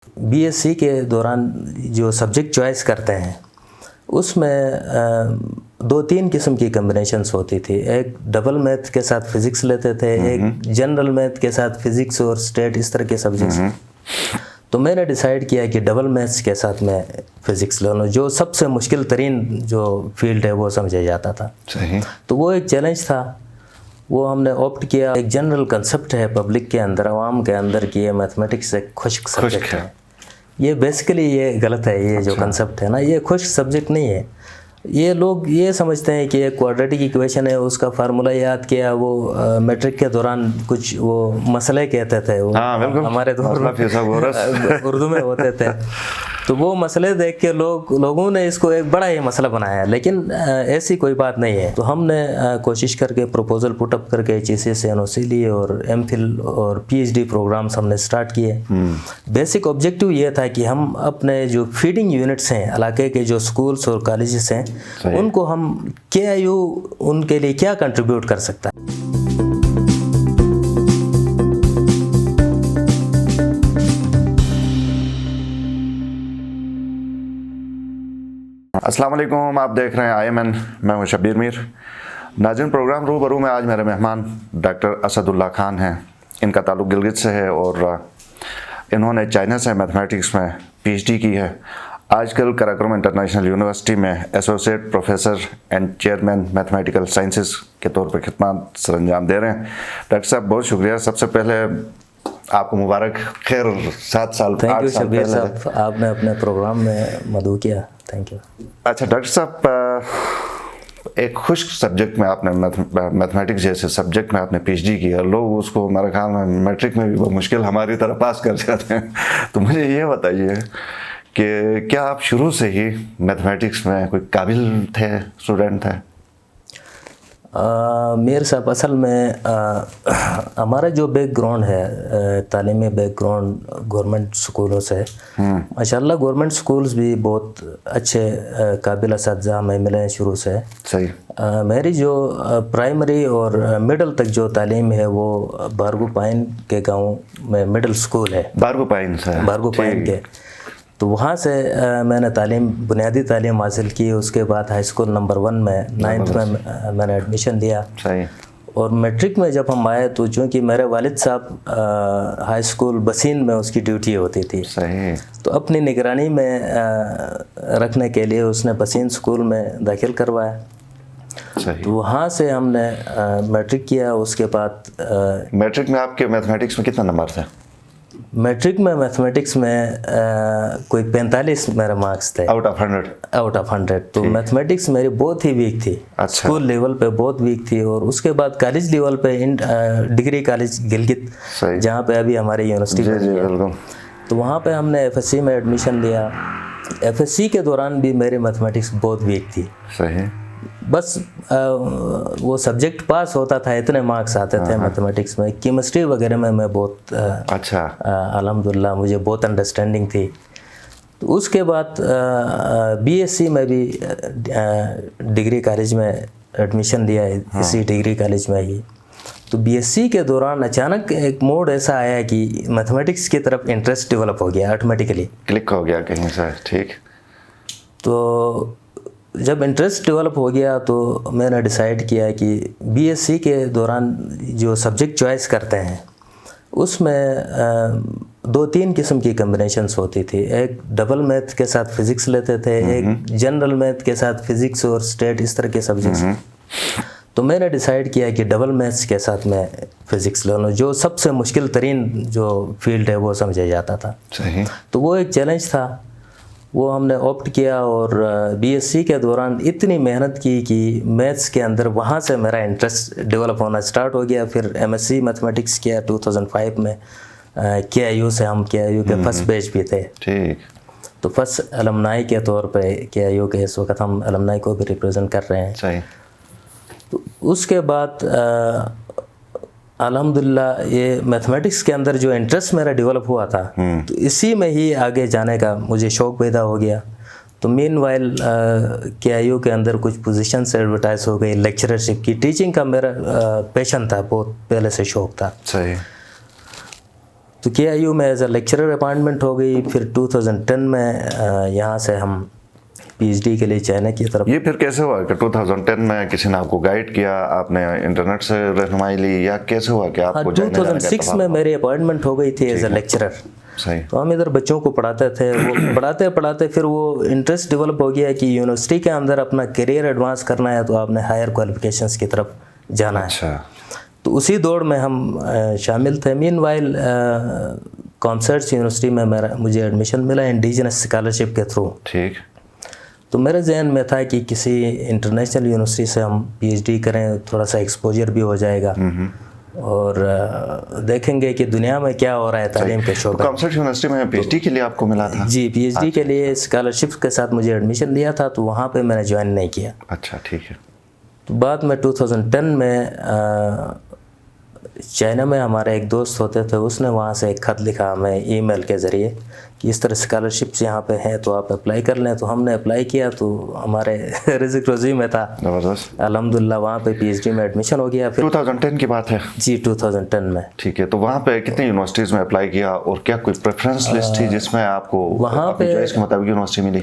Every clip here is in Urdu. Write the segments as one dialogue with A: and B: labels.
A: بی ایس سی کے دوران جو سبجیکٹ چوائس کرتے ہیں اس میں 2-3 قسم کی کمبینیشنز ہوتی تھی. ایک ڈبل میتھ کے ساتھ فزکس لیتے تھے, ایک جنرل میتھ کے ساتھ فزکس اور اسٹیٹ, اس طرح کے سبجیکٹس. تو میں نے ڈیسائیڈ کیا کہ ڈبل میتھس کے ساتھ میں فزکس لے لوں, جو سب سے مشکل ترین جو فیلڈ ہے وہ سمجھا جاتا تھا. تو وہ ایک چیلنج تھا, وہ ہم نے آپٹ کیا. ایک جنرل کنسپٹ ہے پبلک کے اندر, عوام کے اندر, کہ یہ میتھمیٹکس ایک خشک سبجیکٹ ہے. یہ بیسیکلی یہ غلط ہے. یہ جو کنسپٹ ہے نا, یہ خشک سبجیکٹ نہیں ہے. یہ لوگ یہ سمجھتے ہیں کہ ایک کوڈریٹک ایکویشن ہے, اس کا فارمولہ یاد کیا. وہ میٹرک کے دوران کچھ وہ مسئلے کہتے تھے, وہ ہمارے دور میں اردو میں ہوتے تھے. تو وہ مسئلے دیکھ کے لوگوں نے اس کو ایک بڑا ہی مسئلہ بنایا, لیکن ایسی کوئی بات نہیں ہے. تو ہم نے کوشش کر کے پروپوزل پٹ اپ کر کے HSC لی اور MPhil اور PhD پروگرامس ہم نے سٹارٹ کیے. بیسک آبجیکٹیو یہ تھا کہ ہم اپنے جو فیڈنگ یونٹس ہیں, علاقے کے جو سکولز اور کالجز ہیں, ان کو ہم KIU ان کے لیے کیا کنٹریبیوٹ کر سکتا ہے.
B: السلام علیکم, آپ دیکھ رہے ہیں IMN, میں ہوں شبیر میر. ناظرین, پروگرام روبرو میں آج میرے مہمان ڈاکٹر اسد اللہ خان ہیں. ان کا تعلق گلگت سے ہے اور انہوں نے چائنا سے میتھمیٹکس میں PhD کی ہے. آج کل کراکرم انٹرنیشنل یونیورسٹی میں associate professor and chairman mathematical sciences کے طور پر خدمات سر انجام دے رہے ہیں. ڈاکٹر صاحب بہت شکریہ. سب سے پہلے آپ کو مبارک, خیر 7 سال.
A: تھینک یو شبیر صاحب, آپ نے اپنے پروگرام میں مدعو کیا, تھینک یو.
B: اچھا ڈاکٹر صاحب, ایک خشک سبجیکٹ میں آپ نے میتھمیٹکس جیسے سبجیکٹ میں آپ نے PhD کیا. لوگ اس کو میرے خیال میں میٹرک میں بھی بہت مشکل ہماری طرح پاس کر جاتے ہیں. تو مجھے یہ بتائیے کہ کیا آپ شروع سے ہی میتھمیٹکس میں کوئی قابل تھے, اسٹوڈنٹ تھے؟
A: میر صاحب, اصل میں ہمارا جو بیک گراؤنڈ ہے, تعلیمی بیک گراؤنڈ گورنمنٹ اسکولوں سے, ماشاءاللہ گورنمنٹ اسکولز بھی بہت اچھے قابل اساتذہ ہمیں ملے ہیں شروع سے.
B: صحیح.
A: میری جو پرائمری اور مڈل تک جو تعلیم ہے وہ بارگو پائن کے گاؤں میں مڈل اسکول ہے.
B: بارگو پائن سے,
A: بارگو پائن کے. تو وہاں سے میں نے بنیادی تعلیم حاصل کی. اس کے بعد ہائی اسکول نمبر 1 میں 9th میں نے ایڈمیشن لیا.
B: صحیح.
A: اور میٹرک میں جب ہم آئے تو چونکہ میرے والد صاحب ہائی اسکول بسین میں اس کی ڈیوٹی ہوتی تھی.
B: صحیح.
A: تو اپنی نگرانی میں رکھنے کے لیے اس نے بسین اسکول میں داخل کروایا.
B: صحیح.
A: تو وہاں سے ہم نے میٹرک کیا. اس کے بعد
B: میٹرک میں آپ کے میتھمیٹکس میں کتنا نمبر تھے؟
A: میٹرک میں میتھمیٹکس میں کوئی 45 میرے مارکس تھے
B: آؤٹ آف 100.
A: تو میتھمیٹکس میری بہت ہی ویک تھی. اسکول لیول پہ بہت ویک تھی. اور اس کے بعد کالج لیول پہ ڈگری کالج گلگت, جہاں پہ ابھی ہماری یونیورسٹی ہے, تو وہاں پہ ہم نے FSC میں ایڈمیشن لیا. FSC کے دوران بھی میری میتھمیٹکس بہت ویک تھی.
B: صحیح.
A: بس وہ سبجیکٹ پاس ہوتا تھا, اتنے مارکس آتے تھے میتھمیٹکس میں. کیمسٹری وغیرہ میں بہت
B: اچھا,
A: الحمدللہ مجھے بہت انڈرسٹینڈنگ تھی. تو اس کے بعد BSc میں بھی ڈگری کالج میں ایڈمیشن لیا, اسی ڈگری کالج میں ہی. تو BSc کے دوران اچانک ایک موڈ ایسا آیا کہ میتھمیٹکس کی طرف انٹرسٹ ڈیولپ ہو گیا, آٹومیٹکلی
B: کلک ہو گیا کہیں سے. ٹھیک.
A: تو جب انٹرسٹ ڈیولپ ہو گیا تو میں نے ڈیسائیڈ کیا کہ BSc کے دوران جو سبجیکٹ چوائس کرتے ہیں اس میں 2-3 قسم کی کمبینیشنز ہوتی تھی. ایک ڈبل میتھ کے ساتھ فزکس لیتے تھے, ایک جنرل میتھ کے ساتھ فزکس اور اسٹیٹ, اس طرح کے سبجیکٹس. تو میں نے ڈیسائیڈ کیا کہ ڈبل میتھس کے ساتھ میں فزکس لے لوں, جو سب سے مشکل ترین جو فیلڈ ہے وہ سمجھا جاتا تھا.
B: صحیح.
A: تو وہ ایک چیلنج تھا, وہ ہم نے آپٹ کیا. اور BSc کے دوران اتنی محنت کی کہ میتھس کے اندر وہاں سے میرا انٹرسٹ ڈیولپ ہونا اسٹارٹ ہو گیا. پھر MSc میتھمیٹکس کیا 2005 میں. KIU سے, ہم KIU کے فرسٹ بیچ بھی تھے.
B: ٹھیک.
A: تو فرسٹ المنائی کے طور پہ KIU کے اس وقت ہم المنائی کو بھی ریپرزینٹ کر رہے ہیں.
B: صحیح.
A: تو اس کے بعد الحمدللہ یہ میتھمیٹکس کے اندر جو انٹرسٹ میرا ڈیولپ ہوا تھا, تو اسی میں ہی آگے جانے کا مجھے شوق پیدا ہو گیا. تو مین وائل KIU کے اندر کچھ پوزیشنس ایڈورٹائز ہو گئی. لیکچررشپ کی, ٹیچنگ کا میرا پیشن تھا, بہت پہلے سے شوق تھا.
B: صحیح.
A: تو KIU میں ایز اے لیکچرر اپائنٹمنٹ ہو گئی. پھر 2010 میں یہاں سے ہم PhD کے لیے چائنا کی طرف.
B: یہ پھر کیسے ہوا کہ 2010 میں کسی نے آپ کو گائیڈ کیا, آپ نے انٹرنیٹ سے رہنمائی لی, یا کیسے ہوا کہ آپ کو
A: 2006 میں میری اپائنٹمنٹ ہو گئی تھی ایز اے لیکچرر.
B: صحیح.
A: تو ہم ادھر بچوں کو پڑھاتے تھے. وہ پڑھاتے پھر وہ انٹرسٹ ڈیولپ ہو گیا کہ یونیورسٹی کے اندر اپنا کیریئر ایڈوانس کرنا ہے تو آپ نے ہائر کوالیفیکیشنس کی طرف جانا ہے.
B: اچھا.
A: تو اسی دوڑ میں ہم شامل تھے. مین وائل کانسرٹس یونیورسٹی میں مجھے ایڈمیشن ملا انڈیجنس اسکالرشپ کے تھرو.
B: ٹھیک.
A: تو میرے ذہن میں تھا کہ کسی انٹرنیشنل یونیورسٹی سے ہم PhD کریں, تھوڑا سا ایکسپوجر بھی ہو جائے گا اور دیکھیں گے کہ دنیا میں کیا ہو رہا ہے تعلیم کے شعبے.
B: کانسرٹ یونیورسٹی میں PhD کے لیے آپ کو ملا تھا؟
A: جی, PhD کے لیے اسکالرشپ کے ساتھ مجھے ایڈمیشن لیا تھا, تو وہاں پہ میں نے جوائن نہیں کیا.
B: اچھا ٹھیک ہے.
A: تو بعد میں 2010 میں چائنا میں ہمارے ایک دوست ہوتے تھے, اس نے وہاں سے ایک خط لکھا ہمیں ای میل کے ذریعے کہ اس طرح اسکالرشپس یہاں پہ ہیں تو آپ اپلائی کر لیں. تو ہم نے اپلائی کیا تو ہمارے رزق روزی میں تھا.
B: زبردست.
A: الحمدللہ وہاں پہ PhD میں ایڈمیشن ہو گیا. پھر
B: 2010 کی بات ہے.
A: جی 2010 میں.
B: ٹھیک ہے. تو وہاں پہ کتنی یونیورسٹیز میں اپلائی کیا اور کیا کوئی پریفرنس لسٹ تھی جس میں آپ کو
A: وہاں پہ
B: چوائس کے مطابق یونیورسٹی ملی؟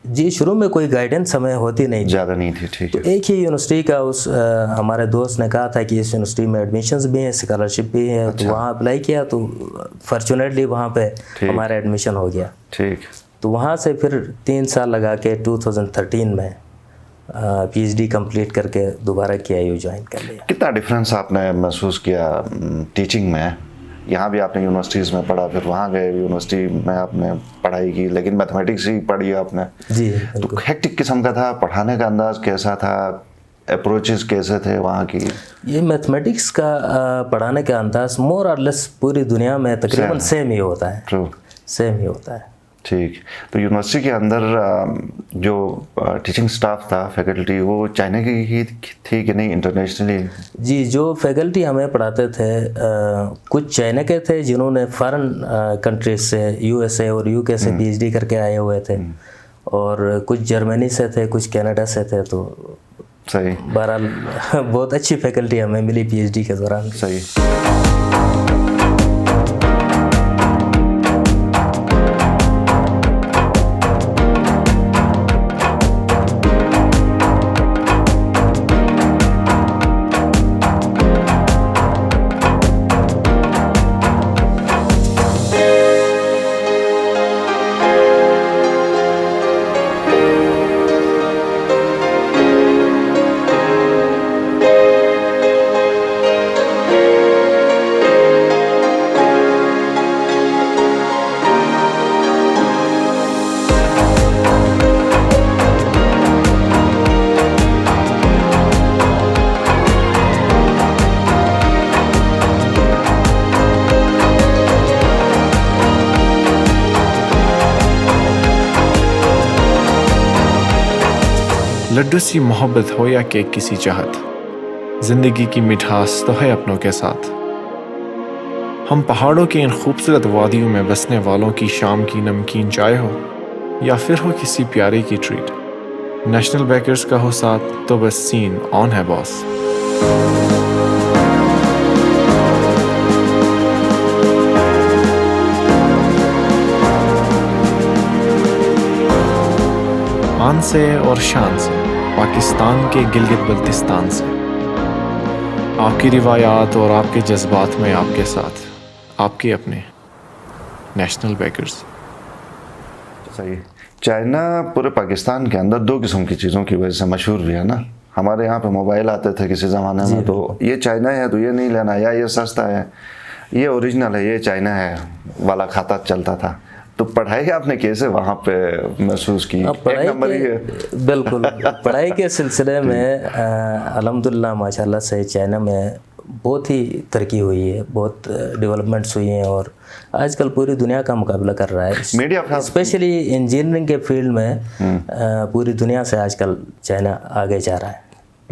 A: جی شروع میں کوئی گائیڈنس ہمیں ہوتی نہیں,
B: زیادہ نہیں تھی. ٹھیک ہے.
A: ایک ہی یونیورسٹی کا اس ہمارے دوست نے کہا تھا کہ اس یونیورسٹی میں ایڈمیشنز بھی ہیں, اسکالرشپ بھی ہے. تو وہاں اپلائی کیا تو فارچونیٹلی وہاں پہ ہمارا ایڈمیشن ہو گیا.
B: ٹھیک.
A: تو وہاں سے پھر 3 سال لگا کے 2013 میں PhD کمپلیٹ کر کے دوبارہ KIU جوائن کر لیا.
B: کتنا ڈفرینس آپ نے محسوس کیا ٹیچنگ میں؟ یہاں بھی آپ نے یونیورسٹیز میں پڑھا, پھر وہاں گئے یونیورسٹی میں آپ نے پڑھائی کی, لیکن میتھمیٹکس ہی پڑھی آپ نے.
A: جی.
B: تو ہیکٹک قسم کا تھا, پڑھانے کا انداز کیسا تھا, اپروچز کیسے تھے وہاں کی؟
A: یہ میتھمیٹکس کا پڑھانے کا انداز مور اور لیس پوری دنیا میں تقریباً سیم ہی ہوتا ہے.
B: ٹرو.
A: سیم ہی ہوتا ہے.
B: ٹھیک. تو یونیورسٹی کے اندر جو ٹیچنگ سٹاف تھا, فیکلٹی, وہ چائنا کی ہی تھی کہ نہیں انٹرنیشنلی؟
A: جی جو فیکلٹی ہمیں پڑھاتے تھے کچھ چائنا کے تھے جنہوں نے فارن کنٹریز سے USA اور UK سے PhD کر کے آئے ہوئے تھے, اور کچھ جرمنی سے تھے, کچھ کینیڈا سے تھے. تو
B: صحیح.
A: بہرحال بہت اچھی فیکلٹی ہمیں ملی PhD کے دوران.
B: صحیح.
C: لڈو سی محبت ہو یا کہ کسی چاہت, زندگی کی مٹھاس تو ہے اپنوں کے ساتھ. ہم پہاڑوں کے ان خوبصورت وادیوں میں بسنے والوں کی شام کی نمکین چائے ہو, یا پھر ہو کسی پیارے کی ٹریٹ, نیشنل بیکرز کا ہو ساتھ تو بس سین آن ہے باس. آن سے اور شان سے پاکستان کے گلگت بلتستان سے, آپ کی روایات اور آپ کے جذبات میں آپ کے ساتھ, آپ کے اپنے نیشنل بیکرز.
B: صحیح. چائنا پورے پاکستان کے اندر 2 قسم کی چیزوں کی وجہ سے مشہور بھی ہے نا. ہمارے یہاں پہ موبائل آتے تھے کسی زمانے میں, تو یہ چائنا ہے تو یہ نہیں لینا, یا یہ سستا ہے, یہ اوریجنل ہے, یہ چائنا ہے والا کھاتا چلتا تھا. تو پڑھائی آپ نے کیسے وہاں پہ محسوس کی؟ ایک نمبر ہی ہے.
A: بالکل. پڑھائی کے سلسلے میں الحمدللہ ماشاءاللہ سے چائنا میں بہت ہی ترقی ہوئی ہے, بہت ڈیولپمنٹس ہوئی ہیں, اور آج کل پوری دنیا کا مقابلہ کر رہا ہے.
B: میڈیا
A: اسپیشلی انجینئرنگ کے فیلڈ میں پوری دنیا سے آج کل چائنا آگے جا رہا ہے.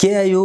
A: KIU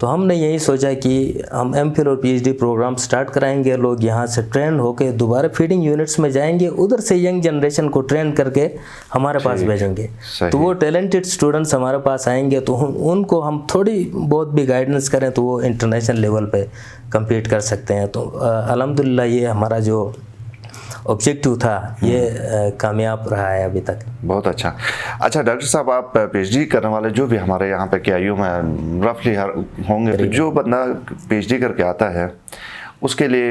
A: تو ہم نے یہی سوچا کہ ہم ایم فل اور P H D program start کرائیں گے, لوگ یہاں سے ٹرین ہو کے دوبارہ فیڈنگ یونٹس میں جائیں گے, ادھر سے ینگ جنریشن کو ٹرین کر کے ہمارے پاس بھیجیں گے. تو وہ ٹیلنٹڈ اسٹوڈنٹس ہمارے پاس آئیں گے, تو ان کو ہم تھوڑی بہت بھی گائیڈنس کریں تو وہ انٹرنیشنل لیول پہ کمپیٹ کر سکتے ہیں. تو الحمدللہ یہ ہمارا جو آبجیکٹیو تھا یہ کامیاب رہا ہے ابھی تک.
B: بہت اچھا. اچھا ڈاکٹر صاحب, آپ پی ایچ ڈی کرنے والے جو بھی ہمارے یہاں پہ کے آئی یو میں رفلی ہوں گے, تو جو بندہ پی ایچ ڈی کر کے آتا ہے اس کے لیے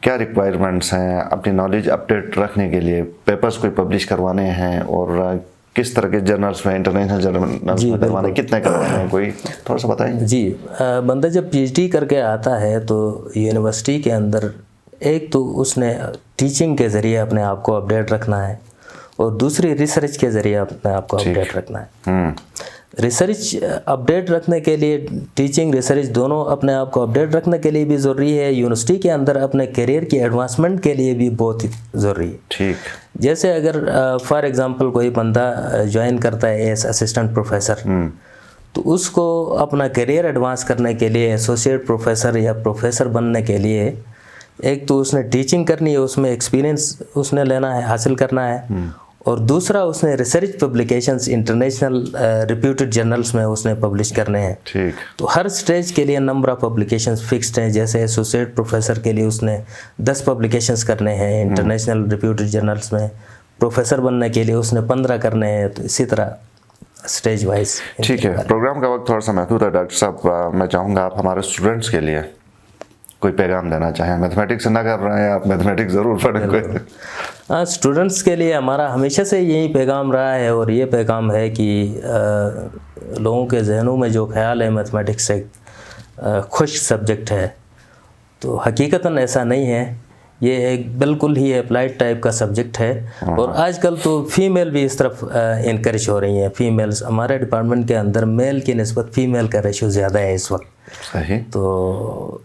B: کیا ریکوائرمنٹس ہیں اپنی نالج اپڈیٹ رکھنے کے لیے؟ پیپرز کوئی پبلش کروانے ہیں اور کس طرح کے جرنلس میں, انٹرنیشنل جرنلس میں کروانے, کتنے کروانے ہیں, کوئی تھوڑا سا بتائیں.
A: جی, بندہ جب پی ایچ ڈی کر کے آتا ہے تو یونیورسٹی کے اندر ایک تو اس نے ٹیچنگ کے ذریعے اپنے آپ کو اپڈیٹ رکھنا ہے, اور دوسری ریسرچ کے ذریعے اپنے آپ کو اپڈیٹ رکھنا ہے. ریسرچ اپڈیٹ رکھنے کے لیے, ٹیچنگ ریسرچ دونوں اپنے آپ کو اپڈیٹ رکھنے کے لیے بھی ضروری ہے, یونیورسٹی کے اندر اپنے کیریئر کی ایڈوانسمنٹ کے لیے بھی بہت ضروری ہے.
B: ٹھیک.
A: جیسے اگر فار ایگزامپل کوئی بندہ جوائن کرتا ہے ایز اسسٹنٹ پروفیسر, تو اس کو اپنا کیریئر ایڈوانس کرنے کے لیے, ایسوسیٹ پروفیسر یا پروفیسر بننے کے لیے, ایک تو اس نے ٹیچنگ کرنی ہے, اس میں ایکسپیرینس اس نے لینا ہے, حاصل کرنا ہے, اور دوسرا اس نے ریسرچ پبلیکیشنز انٹرنیشنل ریپیوٹڈ جرنلز میں اس نے پبلش کرنے ہیں.
B: ٹھیک.
A: تو ہر سٹیج کے لیے نمبر آف پبلیکیشنز فکسڈ ہیں. جیسے ایسوسیٹ پروفیسر کے لیے اس نے 10 پبلیکیشنز کرنے ہیں انٹرنیشنل ریپیوٹڈ جرنلز میں, پروفیسر بننے کے لیے اس نے 15 کرنے ہیں, تو اسی طرح سٹیج وائز.
B: ٹھیک ہے, پروگرام کا وقت تھوڑا سا محدود ہے ڈاکٹر صاحب, میں چاہوں گا آپ ہمارے اسٹوڈنٹس کے لیے کوئی پیغام دینا چاہیں. میتھمیٹکس نہ کر رہے ہیں آپ, میتھمیٹکس ضرور پڑھیں کوئی.
A: ہاں, اسٹوڈنٹس کے لیے ہمارا ہمیشہ سے یہی پیغام رہا ہے, اور یہ پیغام ہے کہ لوگوں کے ذہنوں میں جو خیال ہے میتھمیٹکس ایک خشک سبجیکٹ ہے, تو حقیقتاً ایسا نہیں ہے. یہ ایک بالکل ہی اپلائڈ ٹائپ کا سبجیکٹ ہے, اور آج کل تو فیمیل بھی اس طرف انکریج ہو رہی ہیں. فیمیلز ہمارے ڈپارٹمنٹ کے اندر میل کی نسبت فیمیل کا ریشو زیادہ ہے اس وقت.
B: صحیح.
A: تو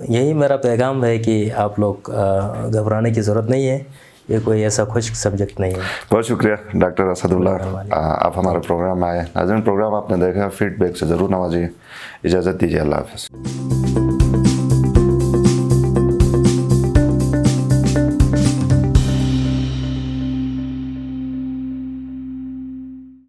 A: یہی میرا پیغام ہے کہ آپ لوگ گھبرانے کی ضرورت نہیں ہے, یہ کوئی ایسا خشک سبجیکٹ نہیں ہے.
B: بہت شکریہ ڈاکٹر اسداللہ, آپ ہمارے پروگرام میں آئے. ناظرین, پروگرام آپ نے دیکھا, فیڈ بیک سے ضرور نوازیے. اجازت دیجیے, اللہ حافظ.